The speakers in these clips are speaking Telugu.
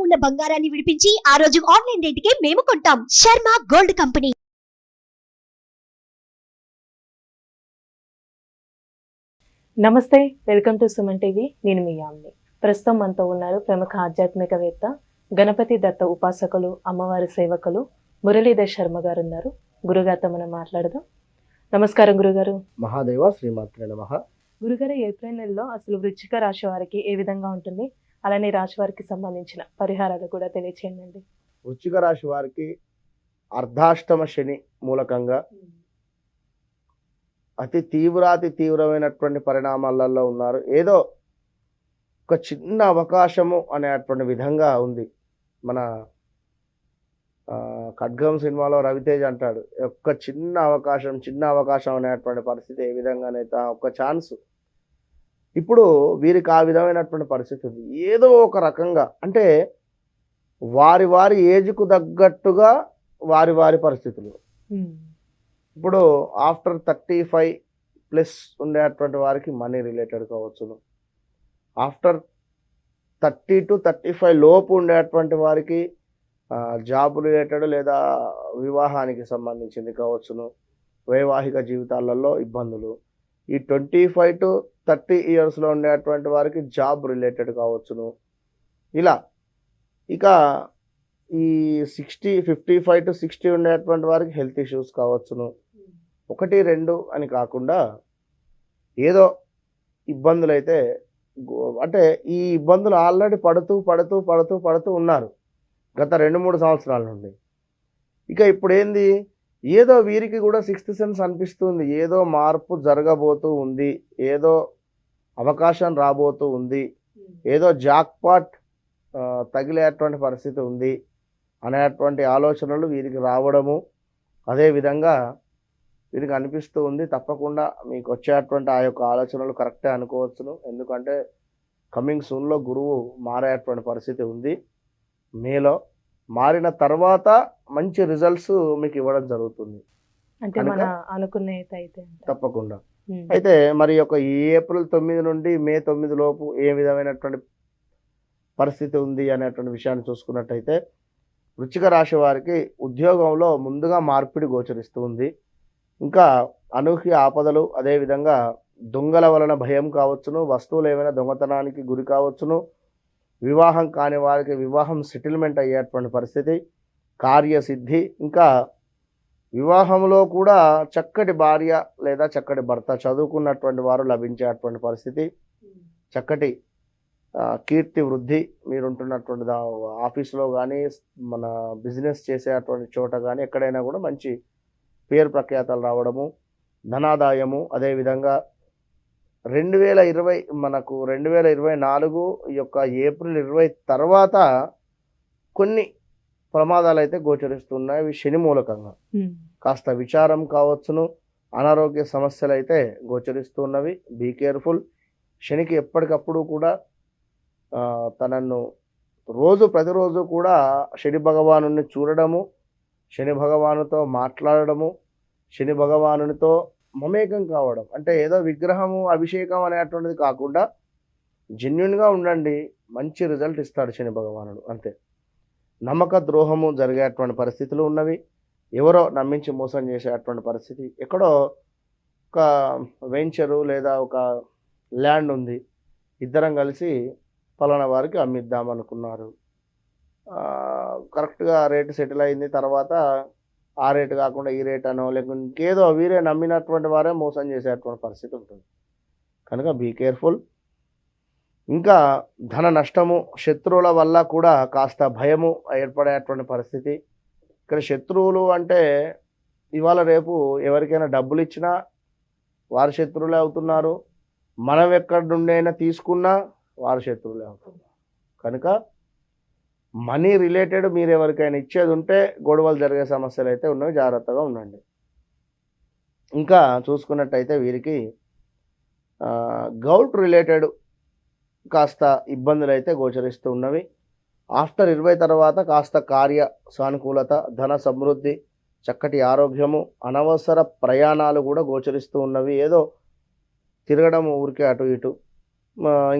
ఉన్న బంగారాన్ని విడిపించి ఆ రోజు ఆన్లైన్ రేటుకే మేము కొంటాం. Sharma gold company. నమస్తే, వెల్కమ్ టు సుమన్ టీవీ. నేను మీ యామ్ని. ప్రస్తుతం మనతో ఉన్నారు ప్రముఖ ఆధ్యాత్మికవేత్త, గణపతి దత్త ఉపాసకులు, అమ్మవారి సేవకులు మురళీధర్ శర్మ గారు ఉన్నారు. గురుగారితో మనం మాట్లాడదాం. నమస్కారం గురుగారు. మహాదేవ శ్రీమాత్రే నమః. గురుగారు, ఏప్రిల్ నెలలో అసలు వృశ్చిక రాశి వారికి ఏ విధంగా ఉంటుంది, అలానే రాశి వారికి సంబంధించిన పరిహారాలు కూడా తెలియచేయండి. వృశ్చిక రాశి వారికి అర్ధాష్టమ శని మూలకంగా అతి తీవ్రమైనటువంటి పరిణామాలలో ఉన్నారు. ఏదో ఒక చిన్న అవకాశము అనేటువంటి విధంగా ఉంది. మన ఖడ్గం సినిమాలో రవితేజ్ అంటాడు, ఒక్క చిన్న అవకాశం అనేటువంటి పరిస్థితి. ఏ విధంగానైతే ఒక్క ఛాన్స్, ఇప్పుడు వీరికి ఆ విధమైనటువంటి పరిస్థితి ఉంది. ఏదో ఒక రకంగా అంటే వారి ఏజ్కు తగ్గట్టుగా వారి పరిస్థితులు. ఇప్పుడు ఆఫ్టర్ 35+ ఉండేటువంటి వారికి మనీ రిలేటెడ్ కావచ్చును. ఆఫ్టర్ 30 to 35 లోపు ఉండేటువంటి వారికి జాబ్ రిలేటెడ్ లేదా వివాహానికి సంబంధించింది కావచ్చును. వైవాహిక జీవితాలలో ఇబ్బందులు. ఈ 25 to 30 ఇయర్స్లో ఉండేటువంటి వారికి జాబ్ రిలేటెడ్ కావచ్చును. ఇలా ఇక ఈ 55 to 60 ఉండేటువంటి వారికి హెల్త్ ఇష్యూస్ కావచ్చును. 1, 2 అని కాకుండా ఏదో ఇబ్బందులు అయితే, అంటే ఈ ఇబ్బందులు ఆల్రెడీ పడుతూ ఉన్నారు గత 2-3 సంవత్సరాల నుండి. ఇక ఇప్పుడు ఏంది, ఏదో వీరికి కూడా 6th సెన్స్ అనిపిస్తుంది. ఏదో మార్పు జరగబోతూ ఉంది, ఏదో అవకాశం రాబోతూ ఉంది, ఏదో జాక్పాట్ తగిలేటువంటి పరిస్థితి ఉంది అనేటువంటి ఆలోచనలు వీరికి రావడము, అదేవిధంగా వీరికి అనిపిస్తూ ఉంది. తప్పకుండా మీకు వచ్చేటువంటి ఆ యొక్క ఆలోచనలు కరెక్టే అనుకోవచ్చును. ఎందుకంటే కమింగ్ సూన్లో గురువు మారేటువంటి పరిస్థితి ఉంది. మేలో మారిన తర్వాత మంచి రిజల్ట్స్ మీకు ఇవ్వడం జరుగుతుంది. అంటే మన అనుకునే తప్పకుండా. అయితే మరి ఒక ఏప్రిల్ 9 నుండి మే 9 లోపు ఏ విధమైనటువంటి పరిస్థితి ఉంది అనేటువంటి విషయాన్ని చూసుకున్నట్టయితే, వృశ్చిక రాశి వారికి ఉద్యోగంలో ముందుగా మార్పిడి గోచరిస్తూ ఉంది. ఇంకా అనూహ్య ఆపదలు, అదేవిధంగా దొంగల వలన భయం కావచ్చును, వస్తువులు ఏమైనా దొంగతనానికి గురి కావచ్చును, వివాహం కాని వారికి వివాహం సెటిల్మెంట్ అయ్యేటువంటి పరిస్థితి, కార్యసిద్ధి, ఇంకా వివాహంలో కూడా చక్కటి భార్య లేదా చక్కటి భర్త, చదువుకున్నటువంటి వారు లభించేటువంటి పరిస్థితి, చక్కటి కీర్తి వృద్ధి, మీరుంటున్నటువంటి ఆఫీసులో కానీ మన బిజినెస్ చేసేటువంటి చోట కానీ ఎక్కడైనా కూడా మంచి పేరు ప్రఖ్యాతలు రావడము, ధనాదాయము. అదేవిధంగా 2020 మనకు 2024 ఈ యొక్క ఏప్రిల్ 20 తర్వాత కొన్ని ప్రమాదాలు అయితే గోచరిస్తున్నాయి. అవి శని మూలకంగా కాస్త విచారం కావచ్చును, అనారోగ్య సమస్యలు అయితే గోచరిస్తున్నవి. Be careful. శనికి ఎప్పటికప్పుడు కూడా తనను ప్రతిరోజు కూడా శని భగవానుని చూడడము, శని భగవానుతో మాట్లాడడము, శని భగవానునితో మమేకం కావడం. అంటే ఏదో విగ్రహము అభిషేకం అనేటువంటిది కాకుండా జెన్యున్గా ఉండండి, మంచి రిజల్ట్ ఇస్తాడు శని భగవానుడు. అంతే. నమ్మక ద్రోహము జరిగేటువంటి పరిస్థితులు ఉన్నవి. ఎవరో నమ్మించి మోసం చేసేటువంటి పరిస్థితి. ఎక్కడో ఒక వెంచరు లేదా ఒక ల్యాండ్ ఉంది, ఇద్దరం కలిసి పలానా వారికి అమ్మిద్దామనుకున్నారు. కరెక్ట్గా రేటు సెటిల్ అయింది. తర్వాత ఆ రేటు కాకుండా ఈ రేట్ అనో లేకుంటే ఇంకేదో వీరే నమ్మినటువంటి వారే మోసం చేసేటువంటి పరిస్థితి ఉంటుంది. కనుక బీ కేర్ఫుల్. ఇంకా ధన నష్టము, శత్రువుల వల్ల కూడా కాస్త భయము ఏర్పడేటువంటి పరిస్థితి. ఇక్కడ శత్రువులు అంటే ఇవాళ రేపు ఎవరికైనా డబ్బులు ఇచ్చినా వారి శత్రువులే అవుతున్నారు. మనం ఎక్కడి నుండి అయినా తీసుకున్నా వారి శత్రువులే అవుతున్నారు. కనుక మనీ రిలేటెడ్ మీరు ఎవరికైనా ఇచ్చేది ఉంటే గొడవలు జరిగే సమస్యలు అయితే ఉన్నవి, జాగ్రత్తగా ఉండండి. ఇంకా చూసుకున్నట్టయితే వీరికి గౌట్ రిలేటెడ్ కాస్త ఇబ్బందులు అయితే గోచరిస్తూ ఉన్నవి. ఆఫ్టర్ 20 తర్వాత కాస్త కార్య సానుకూలత, ధన సమృద్ధి, చక్కటి ఆరోగ్యము, అనవసర ప్రయాణాలు కూడా గోచరిస్తూ ఉన్నవి. ఏదో తిరగడం ఊరికే అటు ఇటు,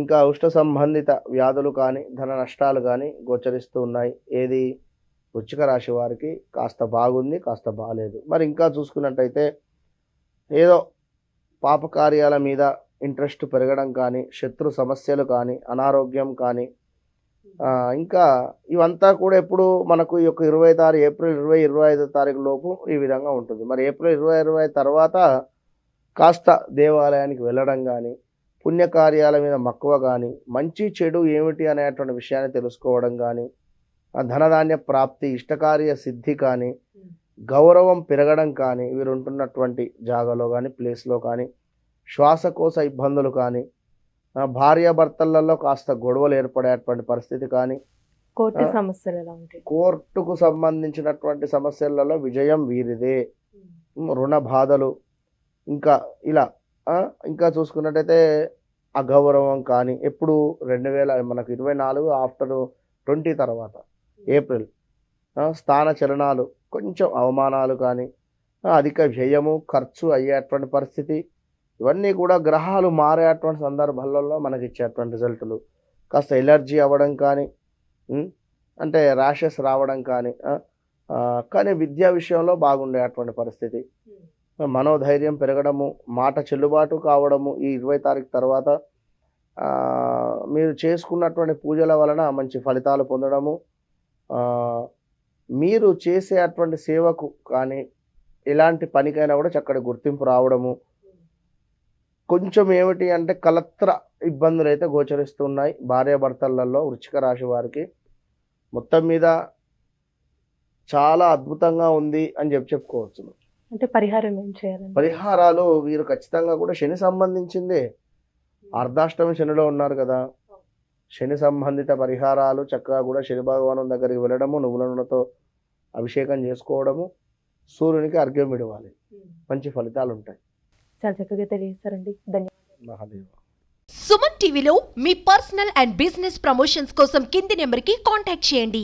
ఇంకా ఉష్ణ సంబంధిత వ్యాధులు కానీ ధన నష్టాలు కానీ గోచరిస్తూ ఉన్నాయి. ఏది వృశ్చిక రాశి వారికి కాస్త బాగుంది, కాస్త బాగాలేదు. మరి ఇంకా చూసుకున్నట్టయితే ఏదో పాపకార్యాల మీద ఇంట్రెస్ట్ పెరగడం కానీ, శత్రు సమస్యలు కానీ, అనారోగ్యం కానీ, ఇంకా ఇవంతా కూడా ఎప్పుడు మనకు ఈ యొక్క ఏప్రిల్ 20-25 తారీఖు లోపు ఈ విధంగా ఉంటుంది. మరి ఏప్రిల్ 20-25 తర్వాత కాస్త దేవాలయానికి వెళ్ళడం కానీ, పుణ్యకార్యాల మీద మక్కువ కానీ, మంచి చెడు ఏమిటి అనేటువంటి విషయాన్ని తెలుసుకోవడం కానీ, ధనధాన్య ప్రాప్తి, ఇష్టకార్య సిద్ధి కానీ, గౌరవం పెరగడం కానీ, వీరు ఉంటున్నటువంటి జాగాలో కానీ ప్లేస్లో కానీ, శ్వాసకోశ ఇబ్బందులు కానీ, భార్యాభర్తలలో కాస్త గొడవలు ఏర్పడేటువంటి పరిస్థితి కానీ, కోర్టు సమస్యలు ఎలా ఉంటాయి? కోర్టుకు సంబంధించినటువంటి సమస్యలలో విజయం వీరిదే. రుణ బాధలు, ఇంకా ఇలా ఇంకా చూసుకున్నట్టయితే అగౌరవం కానీ, ఎప్పుడు 2024 ఆఫ్టర్ 20 తర్వాత ఏప్రిల్ స్థాన చలనాలు, కొంచెం అవమానాలు కానీ, అధిక వ్యయము ఖర్చు అయ్యేటువంటి పరిస్థితి, ఇవన్నీ కూడా గ్రహాలు మారేటువంటి సందర్భాలలో మనకి ఇచ్చేటువంటి రిజల్టులు. కాస్త ఎలర్జీ అవ్వడం కానీ, అంటే ర్యాషెస్ రావడం కానీ, కానీ విద్యా విషయంలో బాగుండేటువంటి పరిస్థితి, మనోధైర్యం పెరగడము, మాట చెల్లుబాటు కావడము. ఈ 20 తారీఖు తర్వాత మీరు చేసుకున్నటువంటి పూజల వలన మంచి ఫలితాలు పొందడము, మీరు చేసేటువంటి సేవకు కానీ ఎలాంటి పనికైనా కూడా చక్కటి గుర్తింపు రావడము. కొంచెం ఏమిటి అంటే కలత్ర ఇబ్బందులు అయితే గోచరిస్తున్నాయి భార్యాభర్తలలో వృశ్చిక రాశి వారికి. మొత్తం మీద చాలా అద్భుతంగా ఉంది అని చెప్పుకోవచ్చు. అంటే పరిహారం ఏం చేయాలి? పరిహారాలు వీరు ఖచ్చితంగా కూడా శని సంబంధించిందే. అర్ధాష్టమి శనిలో ఉన్నారు కదా, శని సంబంధిత పరిహారాలు చక్కగా కూడా శని భగవాను దగ్గరికి వెళ్ళడము, నువ్వుల నూనెతో అభిషేకం చేసుకోవడము, సూర్యునికి అర్ఘ్యం ఇవ్వాలి, మంచి ఫలితాలు ఉంటాయి. చాలా చక్కగా తెలియజేస్తారండి, ధన్యవాదాలు. మహాదేవ. సుమన్ టీవీలో మీ పర్సనల్ అండ్ బిజినెస్ ప్రమోషన్స్ కోసం కింది నెంబర్కి కాంటాక్ట్ చేయండి.